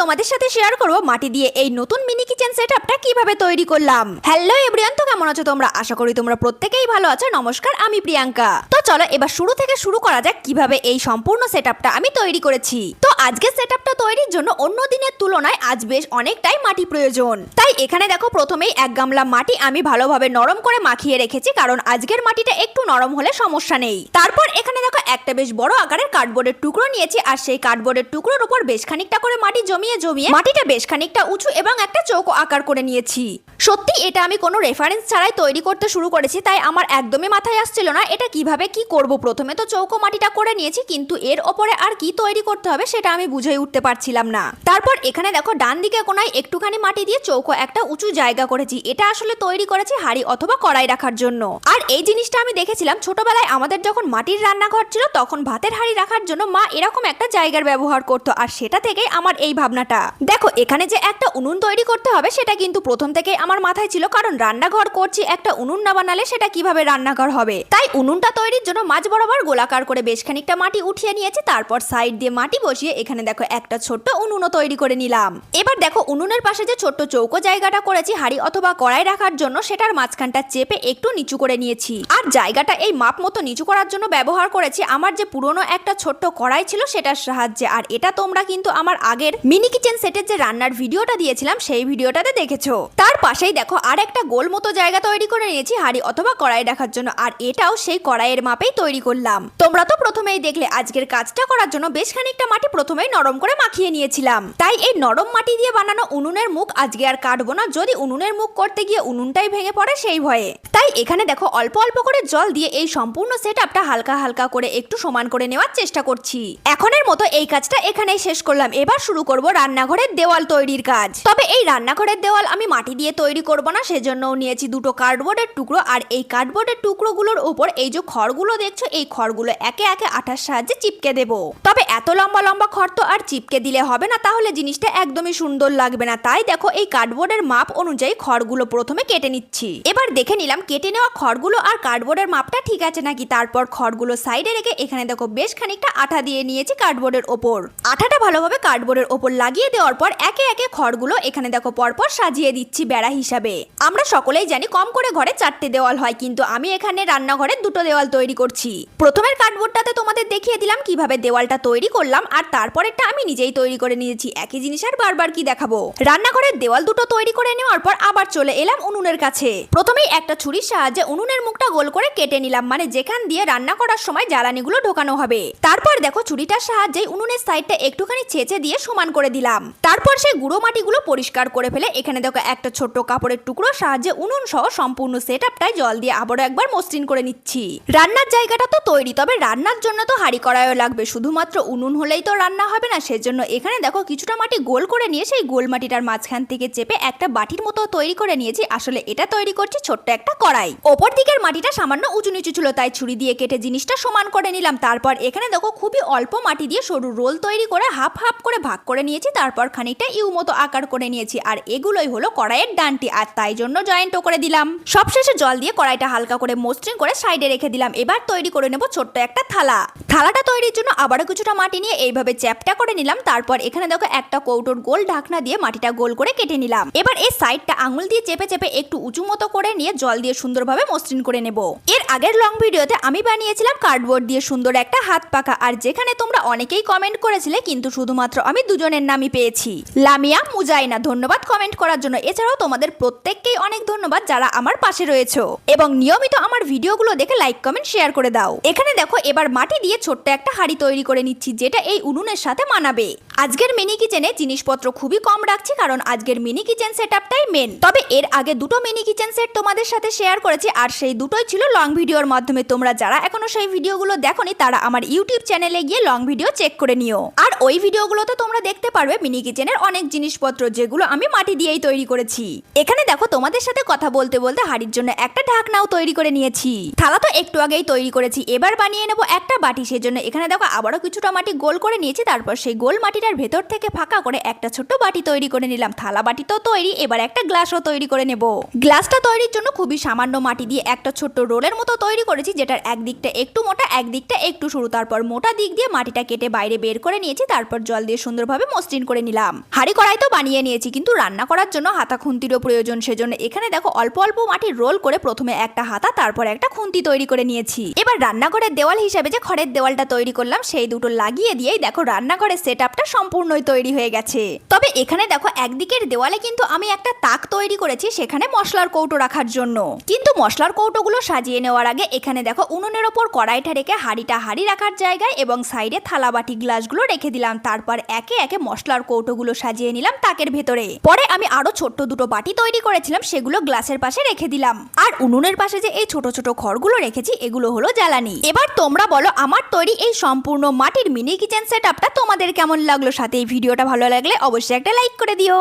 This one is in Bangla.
তোমাদের সাথে শেয়ার করব মাটি দিয়ে এই নতুন মিনি কিচেন সেটআপটা কিভাবে তৈরি করলাম। হ্যালো এভরিওয়ান, তো কেমন আছো তোমরা? আশা করি তোমরা প্রত্যেকেই ভালো আছো। নমস্কার, আমি প্রিয়াঙ্কা। তো চলো এবার শুরু থেকে শুরু করা যাক কিভাবে এই সম্পূর্ণ সেটআপটা আমি তৈরি করেছি। তো আজকের সেটআপটা তৈরির জন্য অন্য দিনের তুলনায় আজ বেশ অনেকটাই মাটি প্রয়োজন। তাই এখানে দেখো প্রথমেই এক গামলা মাটি আমি ভালোভাবে নরম করে মাখিয়ে রেখেছি, কারণ আজকের মাটিটা একটু নরম হলে সমস্যা নেই। তারপর এখানে দেখো একটা বেশ বড় আকারের কার্ডবোর্ডের টুকরো নিয়েছি, আর সেই কার্ডবোর্ডের টুকরোর উপর বেশ খানিকটা করে মাটি জমিয়ে মাটিটা বেশ খানিকটা উঁচু এবং একটা চৌকো আকার করে নিয়েছি। সত্যি এটা আমি কোনো রেফারেন্স ছাড়াই তৈরি করতে শুরু করেছি, তাই আমার একদমই মাথায় আসছিল না এটা কিভাবে কি করব। প্রথমে তো চৌকো মাটিটা করে নিয়েছি, কিন্তু এর ওপরে আর কি তৈরি করতে হবে সেটা আমি বুঝেই উঠতে পারছিলাম না। তারপর এখানে দেখো ডান দিকে কোনায় একটুখানি মাটি দিয়ে চৌকো একটা উঁচু জায়গা করেছি। এটা আসলে তৈরি করেছি হাঁড়ি অথবা কড়াই রাখার জন্য। আর এই জিনিসটা আমি দেখেছিলাম ছোটবেলায় আমাদের যখন মাটির রান্নাঘর ছিল, তখন ভাতের হাঁড়ি রাখার জন্য মা এরকম একটা জায়গার ব্যবহার করতো, আর সেটা থেকেই আমার এই ভাবনাটা। দেখো এখানে যে একটা উনুন তৈরি করতে হবে সেটা কিন্তু প্রথম থেকেই আমার মাথায় ছিল, কারণ রান্নাঘর করছি, একটা উনুন না বানালে সেটা কিভাবে রান্নাঘর হবে। তাই উনুনটা তৈরির জন্য মাঝ বরাবর গোলাকার করে বেশ খানিকটা মাটি উঠিয়ে নিয়েছি। তারপর সাইড দিয়ে মাটি বসিয়ে এখানে দেখো একটা ছোট্ট উনুনও তৈরি করে নিলাম। এবার দেখো উনুনের পাশে যে ছোট্ট চৌকো জায়গাটা করেছি হাঁড়ি অথবা কড়াই রাখার জন্য, সেটার মাঝখানটা চেপে একটু নিচু করে নিয়েছি। আর জায়গাটা এই মাপ মতো নিচু করার জন্য ব্যবহার করেছি আমার যে পুরনো একটা ছোট্ট কড়াই ছিল সেটার সাহায্যে। আর এটা তোমরা কিন্তু আমার আগের মিনি কিচেন সেটের যে রান্নার ভিডিওটা দিয়েছিলাম সেই ভিডিওটাতে দেখেছো। তার পাশেই দেখো আর একটা গোল মতো জায়গা তৈরি করে নিয়েছি হাঁড়ি অথবা কড়াই রাখার জন্য, আর এটাও সেই কড়াইয়ের মাপেই তৈরি করলাম। তোমরা তো প্রথমেই দেখলে আজকের কাজটা করার জন্য বেশ খানিকটা মাটি প্রথমেই নরম করে মাখিয়ে নিয়েছিলাম। তাই এই নরম মাটি দিয়ে বানানো উনুনের মুখ আজকে আর কাটবো না, যদি উনুনের মুখ করতে গিয়ে উনুনটাই ভেঙে পড়ে সেই ভয়ে। তাই এখানে দেখো অল্প অল্প করে জল দিয়ে এই সম্পূর্ণ সেটআপটা হালকা হালকা করে একটু সমান করে নেওয়ার চেষ্টা করছি। এখনের মতো এই কাজটা এখানেই শেষ করলাম। এবার শুরু করব রান্নাঘরের দেওয়াল তৈরির কাজ। তবে এই রান্নাঘরের দেওয়াল আমি মাটি দিয়ে তৈরি করব না, সেজন্য নিয়েছি দুটো কার্ডবোর্ডের টুকরো। আর এই কার্ডবোর্ডের টুকরোগুলোর উপর এই যে খড়গুলো দেখছো, এই খড়গুলো একে একে আঠার সাহায্যে চিপকে দেব। তবে এত লম্বা লম্বা খড় তো আর চিপকে দিলে হবে না, তাহলে জিনিসটা একদমই সুন্দর লাগবে না। তাই দেখো এই কার্ডবোর্ডের মাপ অনুযায়ী খড়গুলো প্রথমে কেটে নিচ্ছি। এবার দেখে নিলাম কেটে নেওয়া খড়গুলো আর কার্ডবোর্ডের মাপটা ঠিক আছে নাকি। তারপর খড়গুলো সাইডে রেখে এখানে দেখো বেশ খানিকটা আঠা দিয়ে নিয়েছি কার্ডবোর্ডের ওপর। আঠাটা ভালোভাবে কার্ডবোর্ডের ওপর লাগিয়ে দেওয়ার পর একে একে খড়গুলো এখানে দেখো পরপর সাজিয়ে দিচ্ছি বেড়া হিসাবে। আমরা সকলেই জানি কম করে ঘরে 4টে দেওয়াল হয়, কিন্তু আমি এখানে রান্নাঘরে 2টো দেওয়াল তৈরি করছি। প্রথমের কার্ডবোর্ডটাতে তোমাদের দেখিয়ে দিলাম কিভাবে দেওয়ালটা তৈরি করলাম, আর তারপরেরটা আমি নিজেই তৈরি করে নিয়েছি। একই জিনিস আর বারবার কি দেখাবো। রান্নাঘরের দেওয়াল দুটো তৈরি করে নেওয়ার পর আবার চলে এলাম উনুনের কাছে। প্রথমেই একটা ছুরির সাহায্যে উনুনের মুখটা গোল করে কেটে নিলাম, মানে যেখান দিয়ে রান্না করার সময় জ্বালানিগুলো ঢোকানো হবে। তারপর দেখো ছুরিটার সাহায্যে উনুনের সাইডটা একটুখানি ছেঁচে দিয়ে সমান করে দিলাম। তারপর সেই গুঁড়ো মাটিগুলো পরিষ্কার করে ফেলে এখানে দেখো একটা ছোট্ট কাপড়ের টুকরোর সাহায্যে উনুন সহ সম্পূর্ণ সেটআপটাই জল দিয়ে আবারও একবার মসৃণ করে নিচ্ছি। রান্নার জায়গাটা তো তৈরি, তবে রান্নার জন্য তো হাঁড়ি কড়াইও লাগবে। শুধুমাত্র উনুন হলেই তো রান্না হবে না, সেজন্য এখানে দেখো কিছুটা মাটি গোল করে নিয়ে সেই গোল মাটিটার মাঝখান থেকে চেপে একটা বাটির মতো তৈরি করে নিয়েছি। আসলে এটা তৈরি করছি ছোট্ট একটা কড়াই। ওপর দিকের মাটিটা সামান্য উঁচু নিচু ছিল, তাই ছুরি দিয়ে কেটে জিনিসটা সমান করে নিলাম। তারপর এখানে দেখো খুবই অল্প মাটি দিয়ে সরু রোল তৈরি করে হাফ হাফ করে ভাগ করে নিয়েছি। তারপর খানিকটা ইউ মতো আকার করে নিয়েছি, আর এগুলোই হলো কড়াইয়ের ডান্টি, আর তাই জন্য জয়েন্টও করে দিলাম। সবশেষে জল দিয়ে কড়াইটা হালকা করে মসৃণ করে সাইডে রেখে দিলাম। এবার তৈরি করে নেব ছোট্ট একটা থালা। থালাটা তৈরির জন্য আবারও কিছুটা মাটি নিয়ে এইভাবে চ্যাপটা করে নিলাম। তারপর এখানে দেখো একটা কৌটোর গোল ঢাকনা দিয়ে মাটিটা গোল করে কেটে নিলাম। এবার এই সাইডটা আঙুল দিয়ে চেপে চেপে একটু উঁচু মতো করে নিয়ে জল দিয়ে সুন্দরভাবে মসৃণ করে নেব। এর আগের লং ভিডিওতে আমি বানিয়েছিলাম কার্ডবোর্ড দিয়ে সুন্দর একটা হাত পাখা, আর যেখানে তোমরা অনেকেই কমেন্ট করেছিলে, কিন্তু শুধুমাত্র আমি দুজনের নামই পেয়েছি, লামিয়া, মুজাইনা। ধন্যবাদ কমেন্ট করার জন্য। এছাড়াও তোমাদের প্রত্যেককেই অনেক ধন্যবাদ যারা আমার পাশে রয়েছে এবং নিয়মিত আমার ভিডিওগুলো দেখে লাইক কমেন্ট শেয়ার করে দাও। এখানে দেখো এবার মাটি দিয়ে ছোট্ট একটা হাঁড়ি তৈরি করে নিচ্ছি, যেটা এই উনুনের সাথে মানাবে। আজকের মিনি কিচেনে জিনিসপত্র খুবই কম রাখছি, কারণ আজকের মিনি কিচেন সেটআপটাই মেন। তবে এর আগে দুটো মিনি কিচেন সেট তোমাদের সাথে শেয়ার করেছি, আর সেই দুটোই ছিল লং ভিডিওর মাধ্যমে। তোমরা যারা এখনো সেই ভিডিওগুলো দেখোনি তারা আমার ইউটিউব চ্যানেলে গিয়ে লং ভিডিও চেক করে নিও। আর ওই ভিডিওগুলোতে তোমরা দেখতে পারবে মিনি কিচেনের অনেক জিনিসপত্র যেগুলো আমি মাটি দিয়েই তৈরি করেছি। এখানে দেখো তোমাদের সাথে কথা বলতে বলতে হাঁড়ির জন্য একটা ঢাকনাও তৈরি করে নিয়েছি। থালা তো একটু আগেই তৈরি করেছি। এবার বানিয়ে নেব একটা বাটি, সেজন্য এখানে দেখো আবারও কিছুটা মাটি গোল করে নিয়েছি। তারপর সেই গোল মাটিটা থালাটার ভেতর থেকে ফাঁকা করে একটা ছোট্ট বাটি তৈরি করে নিলাম। থালা বাটি তো তৈরি, এবার একটা গ্লাসও তৈরি করে নেব। গ্লাসটা তৈরির জন্য খুবই সামান্য মাটি দিয়ে একটা ছোট্ট রোলের মতো তৈরি করেছি, যেটার একদিকটা একটু মোটা একদিকটা একটু সরু। তারপর মোটা দিক দিয়ে মাটিটা কেটে বাইরে বের করে নিয়েছি, তারপর জল দিয়ে সুন্দরভাবে মসৃণ করে নিলাম। হাঁড়ি কড়াই তো বানিয়ে নিয়েছি, কিন্তু রান্না করার জন্য হাতা খুন্তিরও প্রয়োজন। সেজন্য এখানে দেখো অল্প অল্প মাটির রোল করে প্রথমে একটা হাতা তারপর একটা খুন্তি তৈরি করে নিয়েছি। এবার রান্নাঘরের দেওয়াল হিসেবে যে খড়ের দেওয়ালটা তৈরি করলাম সেই দুটো লাগিয়ে দিয়েই দেখো রান্নাঘরের সেটআপটা সম্পূর্ণই তৈরি হয়ে গেছে। তবে এখানে দেখো একদিকের দেওয়ালে কিন্তু আমি একটা তাক তৈরি করেছি, সেখানে মশলার কৌটো রাখার জন্য। কিন্তু মশলার কৌটোগুলো সাজিয়ে নেওয়ার আগে এখানে দেখো উনুনের ওপর কড়াইটা রেখে হাঁড়ি রাখার জায়গায় এবং সাইডে থালা বাটি গ্লাসগুলো রেখে দিলাম। তারপর একে একে মশলার কৌটোগুলো সাজিয়ে নিলাম তাকের ভেতরে। পরে আমি আরো ছোট্ট দুটো বাটি তৈরি করেছিলাম, সেগুলো গ্লাসের পাশে রেখে দিলাম। আর উনুনের পাশে যে এই ছোট ছোট খড়গুলো রেখেছি এগুলো হলো জ্বালানি। এবার তোমরা বলো আমার তৈরি এই সম্পূর্ণ মাটির মিনি কিচেন সেটআপটা তোমাদের কেমন লাগলো? সাথে এই ভিডিওটা ভালো লাগলে অবশ্যই একটা লাইক করে দিও।